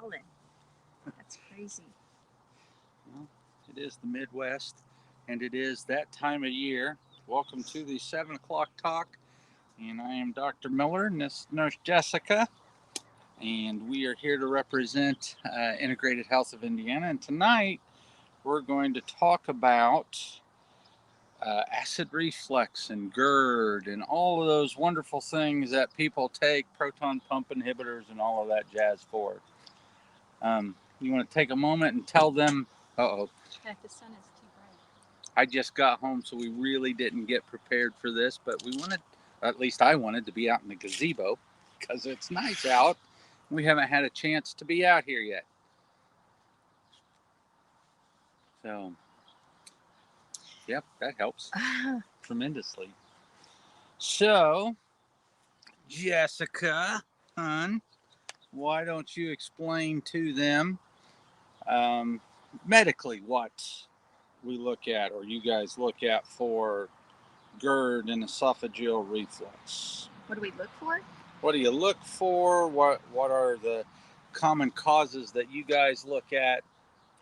pollen. That's crazy. Well, it is the Midwest, and it is that time of year. Welcome to the 7 o'clock talk, and I am Dr. Miller, and this is Nurse Jessica, and we are here to represent Integrated Health of Indiana. And tonight we're going to talk about acid reflux and GERD and all of those wonderful things that people take proton pump inhibitors and all of that jazz for. You want to take a moment and tell them, oh, Yeah, the sun is too bright. I just got home, so we really didn't get prepared for this, but we wanted, at least I wanted, to be out in the gazebo because it's nice out. We haven't had a chance to be out here yet. So, yep, that helps tremendously. So, Jessica, hon, why don't you explain to them um, medically what we look at, or you guys look at for GERD and esophageal reflux? What do we look for? What do you look for? What are the common causes that you guys look at?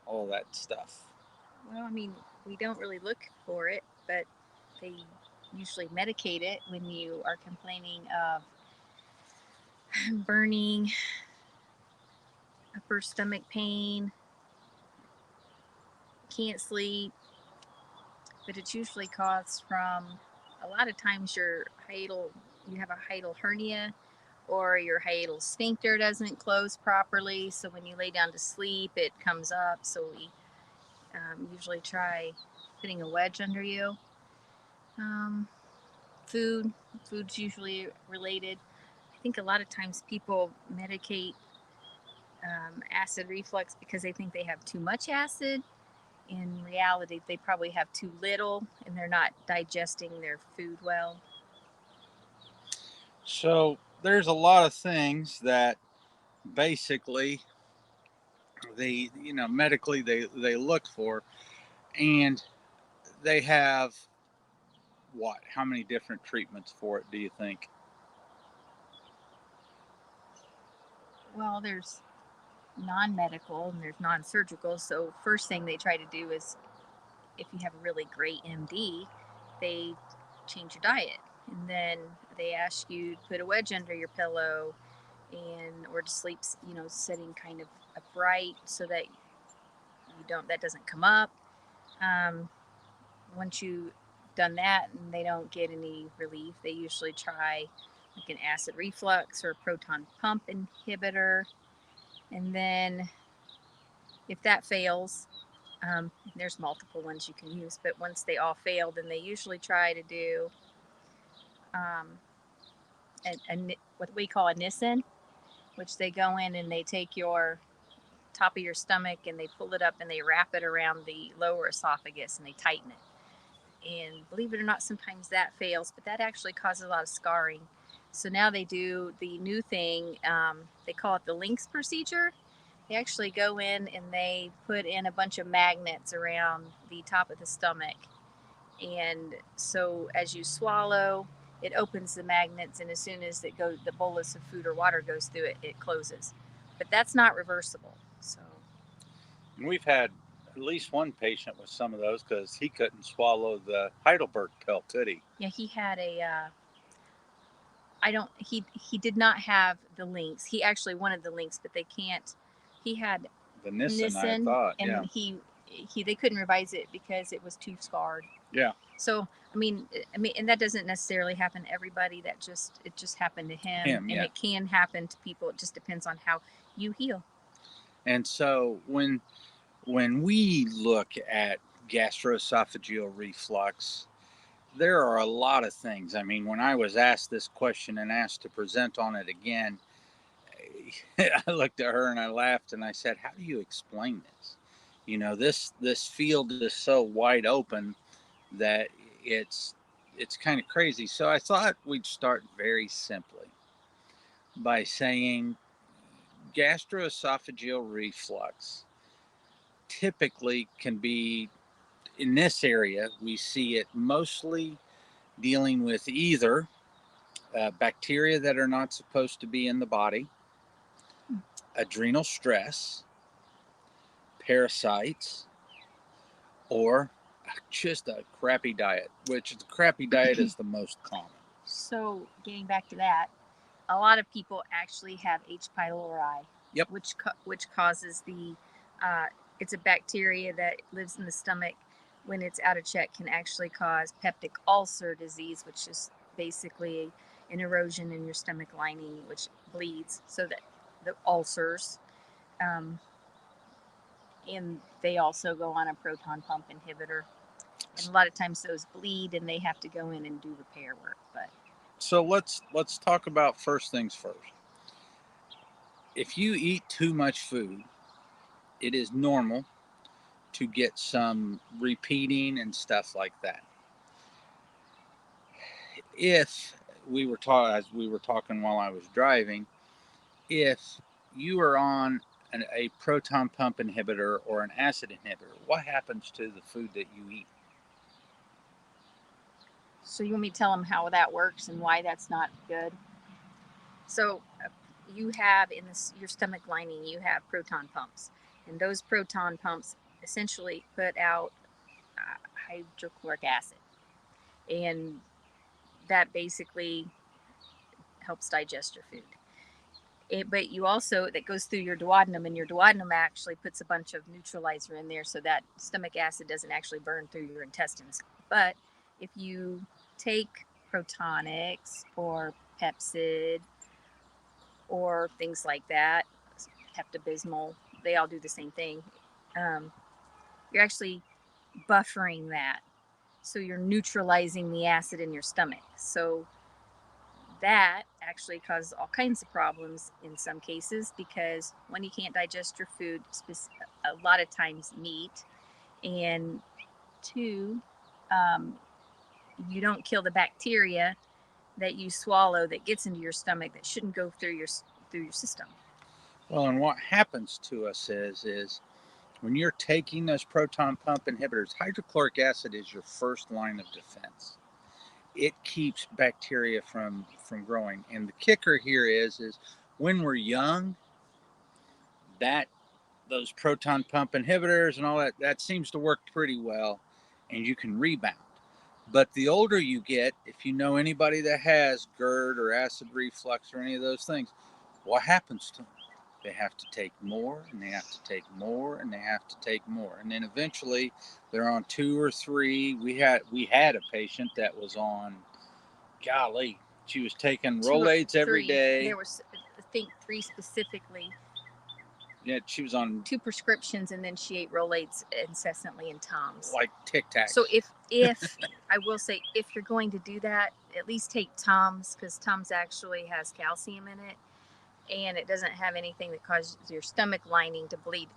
All that stuff. Well, I mean, we don't really look for it, but they usually medicate it when you are complaining of burning, upper stomach pain, can't sleep, but it's usually caused from a lot of times you have a hiatal hernia or your hiatal sphincter doesn't close properly. So when you lay down to sleep, it comes up. So we usually try putting a wedge under you. Um, food, food's usually related. I think a lot of times people medicate acid reflux because they think they have too much acid. In reality, they probably have too little and they're not digesting their food well. So there's a lot of things that basically medically they look for, and they have what? How many different treatments for it do you think? Well, there's non-medical and there's non-surgical. So first thing they try to do is, if you have a really great MD, they change your diet, and then they ask you to put a wedge under your pillow and or to sleep, sitting kind of upright so that that doesn't come up. Um, Once you done that and they don't get any relief, they usually try like an acid reflux or a proton pump inhibitor, and then if that fails, there's multiple ones you can use, but once they all fail, then they usually try to do um, what we call a nissen, which they go in and they take your top of your stomach and they pull it up and they wrap it around the lower esophagus and they tighten it. And believe it or not, sometimes that fails, but that actually causes a lot of scarring. So now they do the new thing. They call it the Lynx procedure. They actually go in and they put in a bunch of magnets around the top of the stomach. And so as you swallow, it opens the magnets, and as soon as the bolus of food or water goes through it, it closes. But that's not reversible. So And we've had at least one patient with some of those because he couldn't swallow the Heidelberg pill, could he? yeah, he had a. I don't. He did not have the links. He actually wanted the links, but they can't. He had The Nissen, I Nissen, thought. and Yeah. he they couldn't revise it because it was too scarred. Yeah. So I mean, and that doesn't necessarily happen to everybody. It just happened to him, Him, and yeah. it can happen to people. It just depends on how you heal. And so when we look at gastroesophageal reflux, there are a lot of things. I mean, when I was asked this question and asked to present on it again, I looked at her and I laughed and I said, "How do you explain this? This field is so wide open that it's it's kind of crazy." So I thought we'd start very simply by saying gastroesophageal reflux typically can be, in this area, we see it mostly dealing with either bacteria that are not supposed to be in the body, adrenal stress, parasites, or just a crappy diet, which the crappy diet is the most common. So, getting back to that, a lot of people actually have H. pylori, Yep. which causes uh, it's a bacteria that lives in the stomach. When it's out of check, can actually cause peptic ulcer disease, which is basically an erosion in your stomach lining, which bleeds. So that the ulcers, um, and they also go on a proton pump inhibitor. And a lot of times those bleed, and they have to go in and do repair work. But So let's talk about first things first. If you eat too much food, it is normal to get some repeating and stuff like that. If as we were talking while I was driving, if you are on a proton pump inhibitor or an acid inhibitor, what happens to the food that you eat? so you want me to tell them how that works and why that's not good? So you have in your stomach lining, you have proton pumps, and those proton pumps essentially put out hydrochloric acid, and that basically helps digest your food. But you also that goes through your duodenum, and your duodenum actually puts a bunch of neutralizer in there so that stomach acid doesn't actually burn through your intestines. But if you take Protonics or Pepsid or things like that, Pepto Bismol, they all do the same thing. Um, you're actually buffering that, so you're neutralizing the acid in your stomach. So that actually causes all kinds of problems in some cases, because when you can't digest your food, a lot of times meat, and two, um, you don't kill the bacteria that you swallow that gets into your stomach that shouldn't go through your system. Well, and what happens to us is when you're taking those proton pump inhibitors, hydrochloric acid is your first line of defense. It keeps bacteria from growing. And the kicker here is when we're young, that those proton pump inhibitors and all that seems to work pretty well, and you can rebound. But the older you get, if you know anybody that has GERD or acid reflux or any of those things, what happens to them? They have to take more, and they have to take more, and they have to take more, and then eventually they're on 2 or 3. We had a patient that was on, golly, she was taking Two or Rolaids every three. day. There was, I think, three specifically. Yeah, she was on 2 prescriptions, and then she ate Rolaids incessantly in Tums. like Tic Tacs. So if I will say, if you're going to do that, at least take Tums, because Tums actually has calcium in it, and it doesn't have anything that causes your stomach lining to bleed.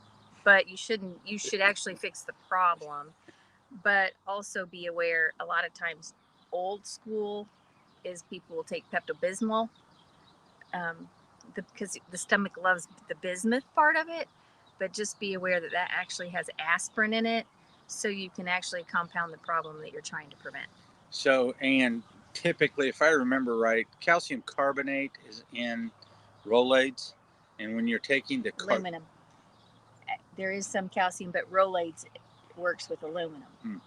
But you shouldn't. You should actually fix the problem. But also be aware, a lot of times, old school is people will take Pepto Bismol, because the stomach loves the bismuth part of it. But just be aware that that actually has aspirin in it, so you can actually compound the problem that you're trying to prevent. So, and typically, if I remember right, calcium carbonate is in Rolaids, and when you're taking the Aluminum. There is some calcium, but Rolaids works with aluminum.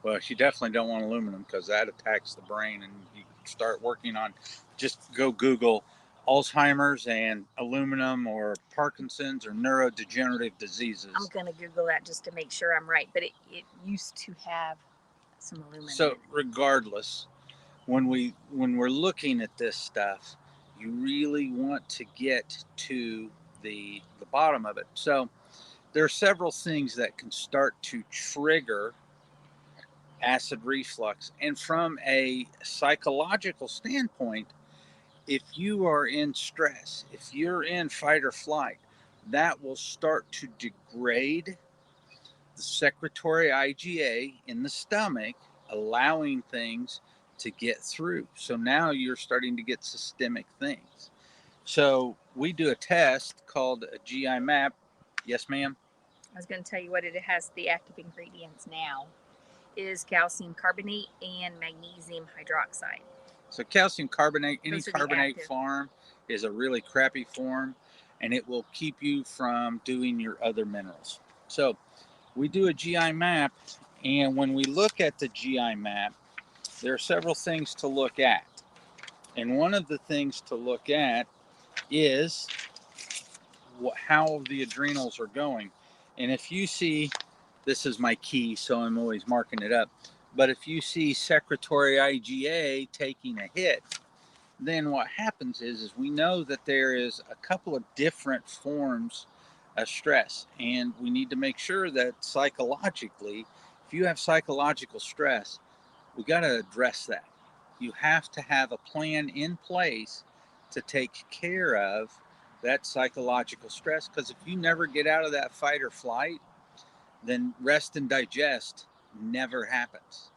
Well, you definitely don't want aluminum because that attacks the brain, and you start working on. Just go Google Alzheimer's and aluminum, or Parkinson's, or neurodegenerative diseases. I'm gonna Google that just to make sure I'm right, but it used to have some aluminum. So regardless, when we're looking at this stuff, you really want to get to the bottom of it. So there are several things that can start to trigger acid reflux. And from a psychological standpoint, if you are in stress, if you're in fight or flight, that will start to degrade the secretory IgA in the stomach, allowing things to get through. So now you're starting to get systemic things. So we do a test called a GI map. Yes, ma'am? I was going to tell you what it has. The active ingredients now is calcium carbonate and magnesium hydroxide. So calcium carbonate, any Those are the carbonate active. form is a really crappy form. and it will keep you from doing your other minerals. So we do a GI map, and when we look at the GI map, there are several things to look at. And one of the things to look at is how the adrenals are going. And if you see, this is my key, so I'm always marking it up. But if you see secretory IgA taking a hit, then what happens is we know that there is a couple of different forms of stress, and we need to make sure that psychologically, if you have psychological stress, we got to address that. You have to have a plan in place to take care of that psychological stress, because if you never get out of that fight or flight, then rest and digest never happens.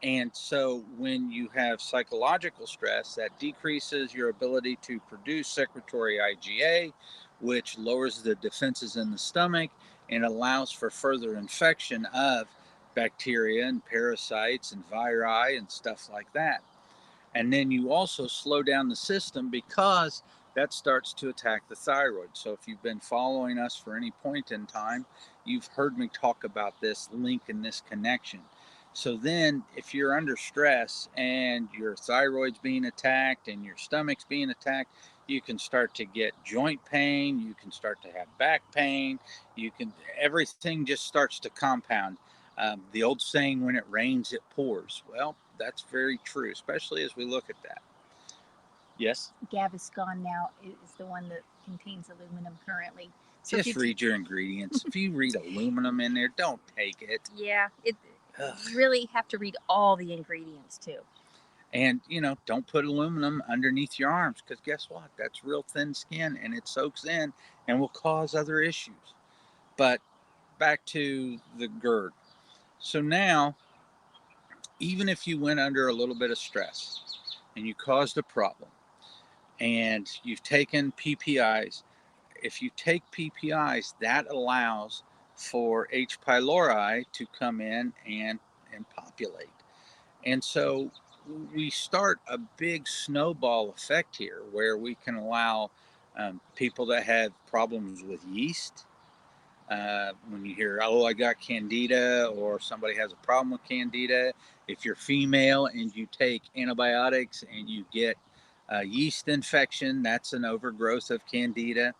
And so when you have psychological stress, that decreases your ability to produce secretory IgA, which lowers the defenses in the stomach and allows for further infection of bacteria and parasites and viri and stuff like that. And then you also slow down the system because that starts to attack the thyroid. So if you've been following us for any point in time, you've heard me talk about this link and this connection. So then if you're under stress and your thyroid's being attacked and your stomach's being attacked, you can start to get joint pain, you can start to have back pain, everything just starts to compound. The old saying, when it rains, it pours. Well, that's very true, especially as we look at that. Yes? Gaviscon now is the one that contains aluminum currently. So Just read your ingredients. If you read aluminum in there, don't take it. Yeah, Ugh. you really have to read all the ingredients too. And, don't put aluminum underneath your arms, because guess what? That's real thin skin and it soaks in and will cause other issues. But back to the GERD. So now, even if you went under a little bit of stress and you caused a problem and you've taken PPIs, if you take PPIs, that allows for H. pylori to come in and populate. And so we start a big snowball effect here where we can allow people that have problems with yeast. When you hear, oh, I got candida, or somebody has a problem with candida, if you're female and you take antibiotics and you get a yeast infection, that's an overgrowth of candida.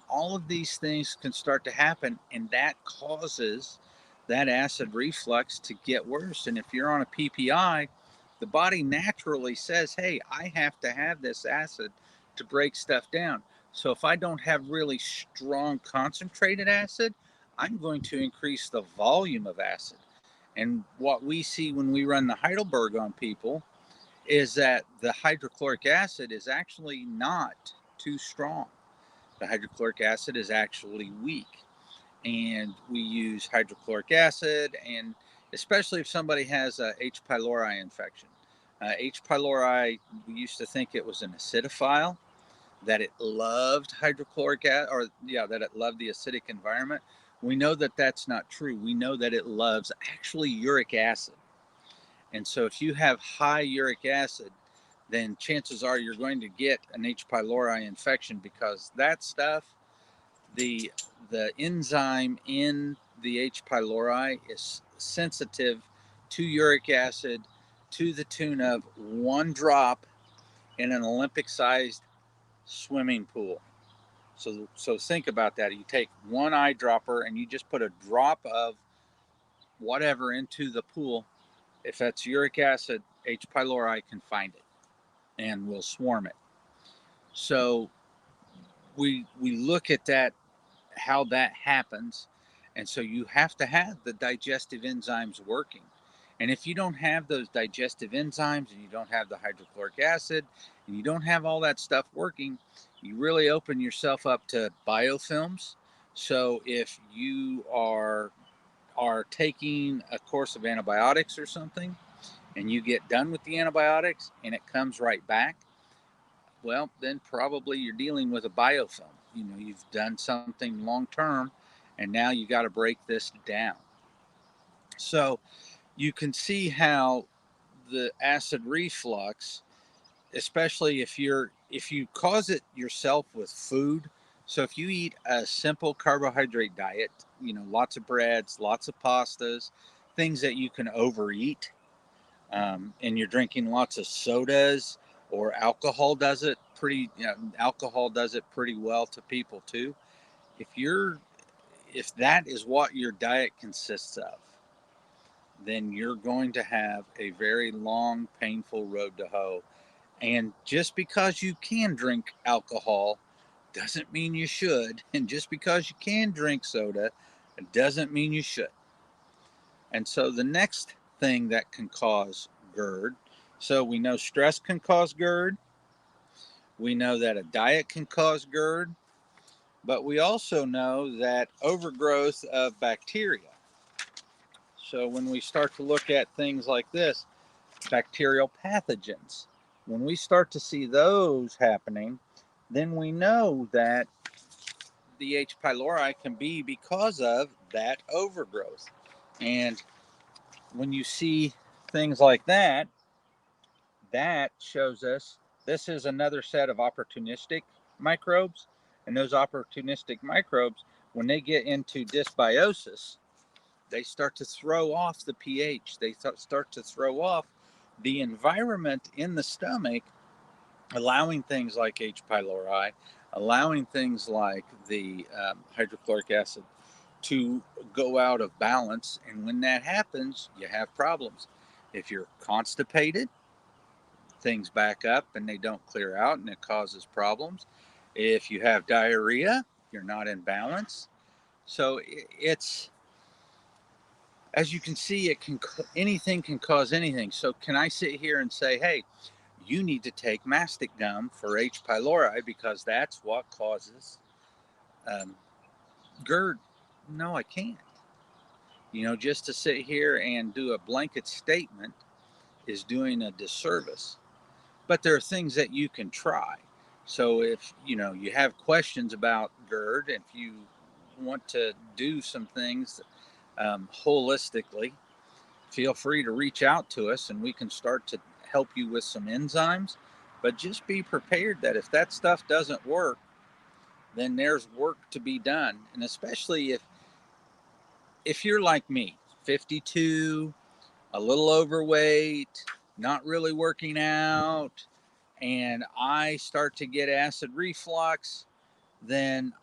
All of these things can start to happen, and that causes that acid reflux to get worse. And if you're on a PPI, the body naturally says, hey, I have to have this acid to break stuff down. So if I don't have really strong concentrated acid, I'm going to increase the volume of acid. And what we see when we run the Heidelberg on people is that the hydrochloric acid is actually not too strong. The hydrochloric acid is actually weak. And we use hydrochloric acid, and especially if somebody has a H. pylori infection. H. pylori, we used to think it was an acidophile, that it loved hydrochloric acid, or yeah, that it loved the acidic environment. We know that that's not true. We know that it loves actually uric acid. And so if you have high uric acid, then chances are you're going to get an H. pylori infection, because that stuff, the the enzyme in the H. pylori is sensitive to uric acid to the tune of one drop in an Olympic-sized swimming pool. So think about that. You take one eyedropper and you just put a drop of whatever into the pool. If that's uric acid, H. pylori can find it and will swarm it. So we look at that, how that happens. And so you have to have the digestive enzymes working. And if you don't have those digestive enzymes, and you don't have the hydrochloric acid, and you don't have all that stuff working, you really open yourself up to biofilms. So if you are taking a course of antibiotics or something, and you get done with the antibiotics and it comes right back, well, then probably you're dealing with a biofilm. You've done something long term, and now you got to break this down. So you can see how the acid reflux, especially if you cause it yourself with food, So if you eat a simple carbohydrate diet, lots of breads, lots of pastas, things that you can overeat, and you're drinking lots of sodas or alcohol does it pretty well to people too. If that is what your diet consists of, then you're going to have a very long, painful road to hoe. And just because you can drink alcohol doesn't mean you should. And just because you can drink soda doesn't mean you should. And so the next thing that can cause GERD, so we know stress can cause GERD. We know that a diet can cause GERD. But we also know that overgrowth of bacteria. So when we start to look at things like this, bacterial pathogens, when we start to see those happening, then we know that the H. pylori can be because of that overgrowth. And when you see things like that, that shows us this is another set of opportunistic microbes. And those opportunistic microbes, when they get into dysbiosis, they start to throw off the pH. They start to throw off the environment in the stomach, allowing things like H. pylori, allowing things like the hydrochloric acid to go out of balance. And when that happens, you have problems. If you're constipated, things back up and they don't clear out and it causes problems. If you have diarrhea, you're not in balance. So it's, as you can see, anything can cause anything. So can I sit here and say, hey, you need to take mastic gum for H. pylori because that's what causes um, GERD? No, I can't. Just to sit here and do a blanket statement is doing a disservice. But there are things that you can try. So if you have questions about GERD, if you want to do some things holistically, feel free to reach out to us and we can start to help you with some enzymes. But just be prepared that if that stuff doesn't work, then there's work to be done. And especially if you're like me, 52, a little overweight, not really working out, and I start to get acid reflux, then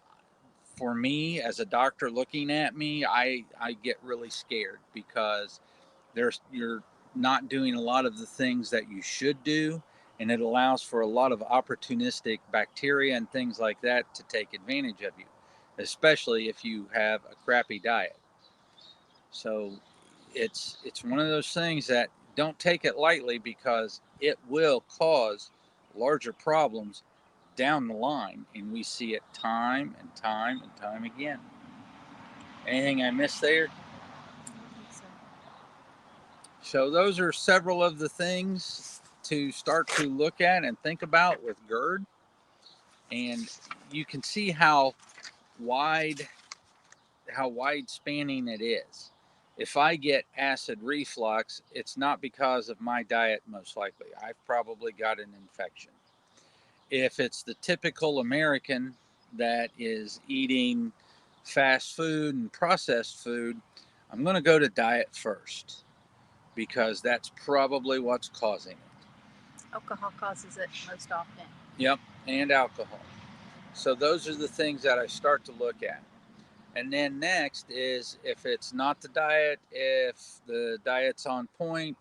for me as a doctor looking at me, I get really scared because you're not doing a lot of the things that you should do, and it allows for a lot of opportunistic bacteria and things like that to take advantage of you, especially if you have a crappy diet. So it's one of those things that don't take it lightly because it will cause larger problems down the line, and we see it time and time and time again. Anything I missed there? So, So those are several of the things to start to look at and think about with GERD. And you can see wide how wide spanning it is. If I get acid reflux, it's not because of my diet, most likely. I've probably got an infection. If it's the typical American that is eating fast food and processed food, I'm going to go to diet first because that's probably what's causing it. alcohol causes it most often. Yep, and alcohol. So those are the things that I start to look at. And then next is if it's not the diet, if the diet's on point,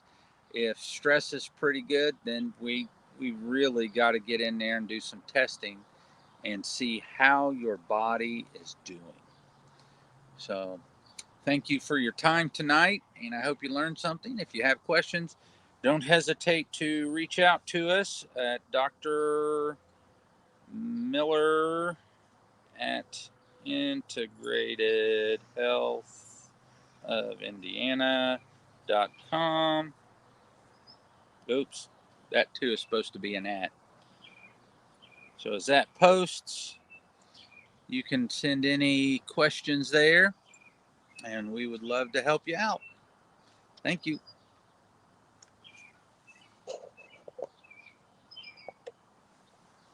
if stress is pretty good, then we really got to get in there and do some testing and see how your body is doing. So, thank you for your time tonight, and I hope you learned something. If you have questions, don't hesitate to reach out to us at Dr. Miller at Integrated Health of Indiana.com. Oops, that too is supposed to be an at. So as that posts, you can send any questions there, and we would love to help you out. Thank you.